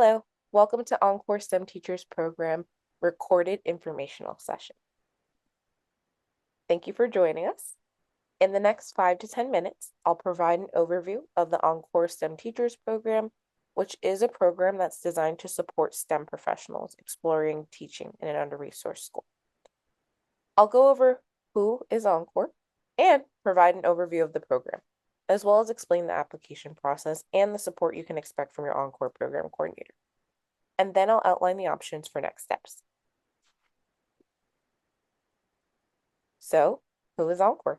Hello, welcome to EnCorps STEM Teachers Program recorded informational session. Thank you for joining us. In the next 5 to 10 minutes, I'll provide an overview of the EnCorps STEM Teachers Program, which is a program that's designed to support STEM professionals exploring teaching in an under-resourced school. I'll go over who is EnCorps and provide an overview of the program, as well as explain the application process and the support you can expect from your EnCorps program coordinator. And then I'll outline the options for next steps. So, who is EnCorps?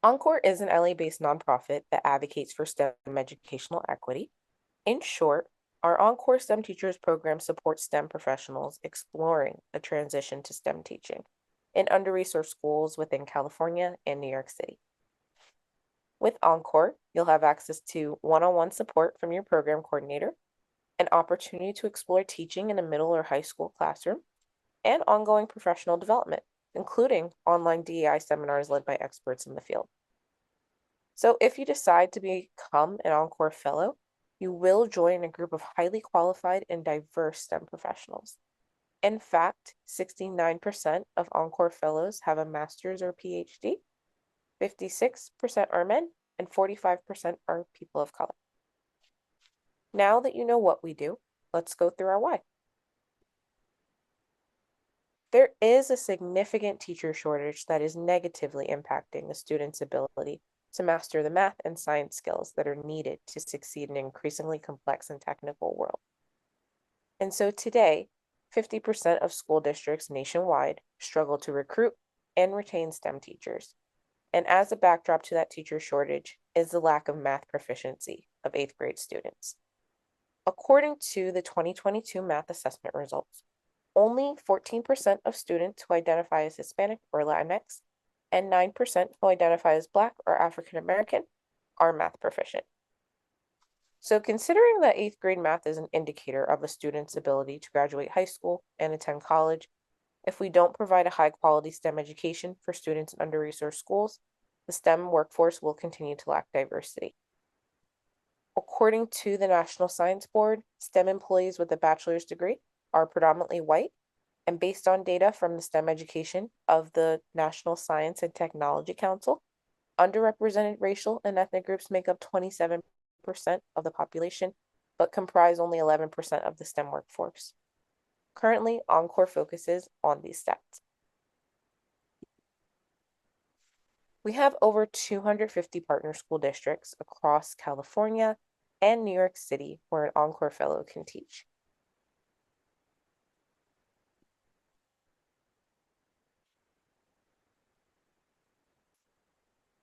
EnCorps is an LA-based nonprofit that advocates for STEM educational equity. In short, our EnCorps STEM Teachers Program supports STEM professionals exploring the transition to STEM teaching in under-resourced schools within California and New York City. With EnCorps, you'll have access to one-on-one support from your program coordinator, an opportunity to explore teaching in a middle or high school classroom, and ongoing professional development, including online DEI seminars led by experts in the field. So if you decide to become an EnCorps Fellow, you will join a group of highly qualified and diverse STEM professionals. In fact, 69% of EnCorps Fellows have a master's or PhD, 56% are men, and 45% are people of color. Now that you know what we do, let's go through our why. There is a significant teacher shortage that is negatively impacting a student's ability to master the math and science skills that are needed to succeed in an increasingly complex and technical world. And so today, 50% of school districts nationwide struggle to recruit and retain STEM teachers. And as a backdrop to that teacher shortage is the lack of math proficiency of 8th grade students. According to the 2022 math assessment results, only 14% of students who identify as Hispanic or Latinx and 9% who identify as Black or African American are math proficient. So considering that 8th grade math is an indicator of a student's ability to graduate high school and attend college, if we don't provide a high quality STEM education for students in under-resourced schools, the STEM workforce will continue to lack diversity. According to the National Science Board, STEM employees with a bachelor's degree are predominantly white, and based on data from the STEM education of the National Science and Technology Council, underrepresented racial and ethnic groups make up 27% of the population, but comprise only 11% of the STEM workforce. Currently, EnCorps focuses on these stats. We have over 250 partner school districts across California and New York City where an EnCorps Fellow can teach.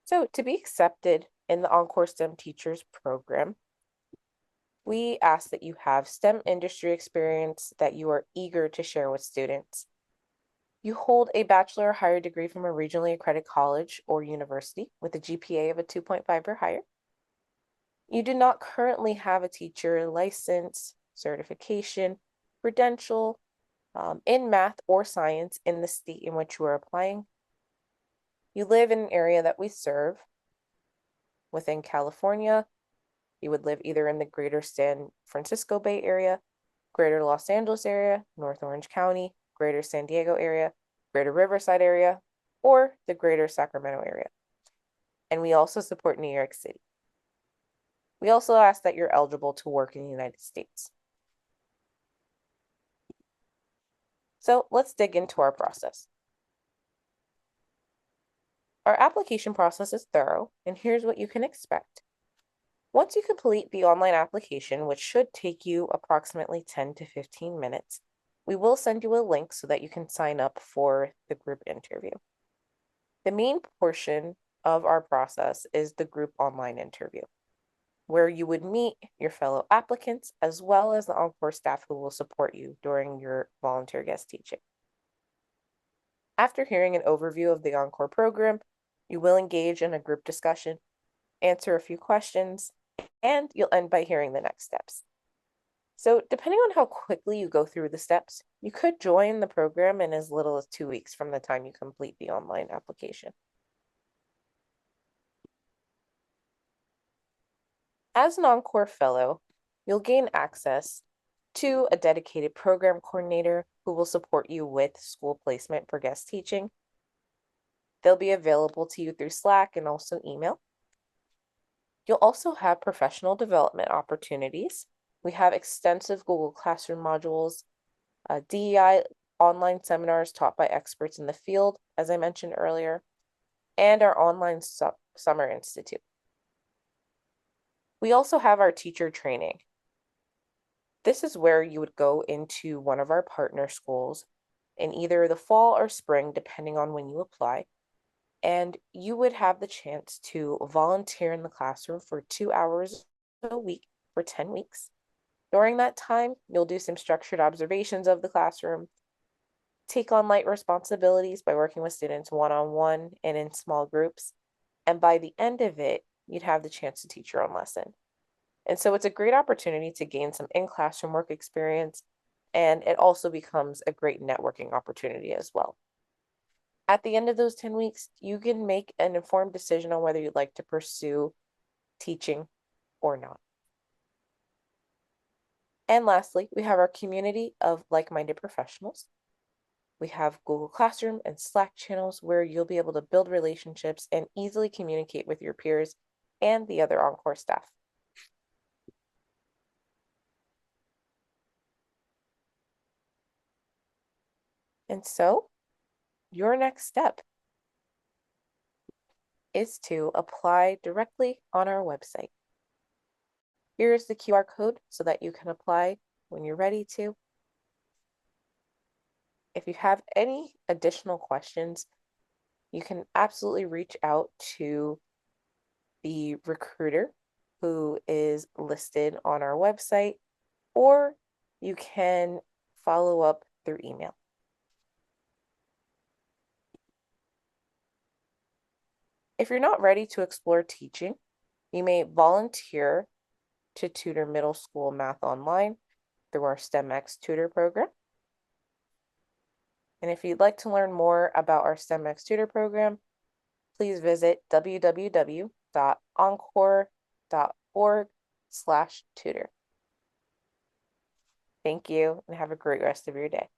So to be accepted in the EnCorps STEM Teachers Program, we ask that you have STEM industry experience that you are eager to share with students. You hold a bachelor or higher degree from a regionally accredited college or university with a GPA of a 2.5 or higher. You do not currently have a teacher license, certification, credential in math or science in the state in which you are applying. You live in an area that we serve within California. You would live either in the greater San Francisco Bay Area, greater Los Angeles area, North Orange County, greater San Diego area, greater Riverside area, or the greater Sacramento area. And we also support New York City. We also ask that you're eligible to work in the United States. So let's dig into our process. Our application process is thorough, and here's what you can expect. Once you complete the online application, which should take you approximately 10 to 15 minutes, we will send you a link so that you can sign up for the group interview. The main portion of our process is the group online interview, where you would meet your fellow applicants as well as the EnCorps staff who will support you during your volunteer guest teaching. After hearing an overview of the EnCorps program, you will engage in a group discussion, answer a few questions, and you'll end by hearing the next steps. So depending on how quickly you go through the steps, you could join the program in as little as 2 weeks from the time you complete the online application. As an EnCorps Fellow, you'll gain access to a dedicated program coordinator who will support you with school placement for guest teaching. They'll be available to you through Slack and also email. You'll also have professional development opportunities. We have extensive Google Classroom modules, DEI online seminars taught by experts in the field, as I mentioned earlier, and our online summer institute. We also have our teacher training. This is where you would go into one of our partner schools in either the fall or spring, depending on when you apply. And you would have the chance to volunteer in the classroom for 2 hours a week for 10 weeks. During that time, you'll do some structured observations of the classroom, take on light responsibilities by working with students one-on-one and in small groups. And by the end of it, you'd have the chance to teach your own lesson. And so it's a great opportunity to gain some in-classroom work experience, and it also becomes a great networking opportunity as well. At the end of those 10 weeks, you can make an informed decision on whether you'd like to pursue teaching or not. And lastly, we have our community of like-minded professionals. We have Google Classroom and Slack channels where you'll be able to build relationships and easily communicate with your peers and the other EnCorps staff. And so your next step is to apply directly on our website. Here is the QR code so that you can apply when you're ready to. If you have any additional questions, you can absolutely reach out to the recruiter who is listed on our website, or you can follow up through email. If you're not ready to explore teaching, you may volunteer to tutor middle school math online through our STEMX tutor program. And if you'd like to learn more about our STEMX tutor program, please visit www.encorps.org/tutor. Thank you and have a great rest of your day.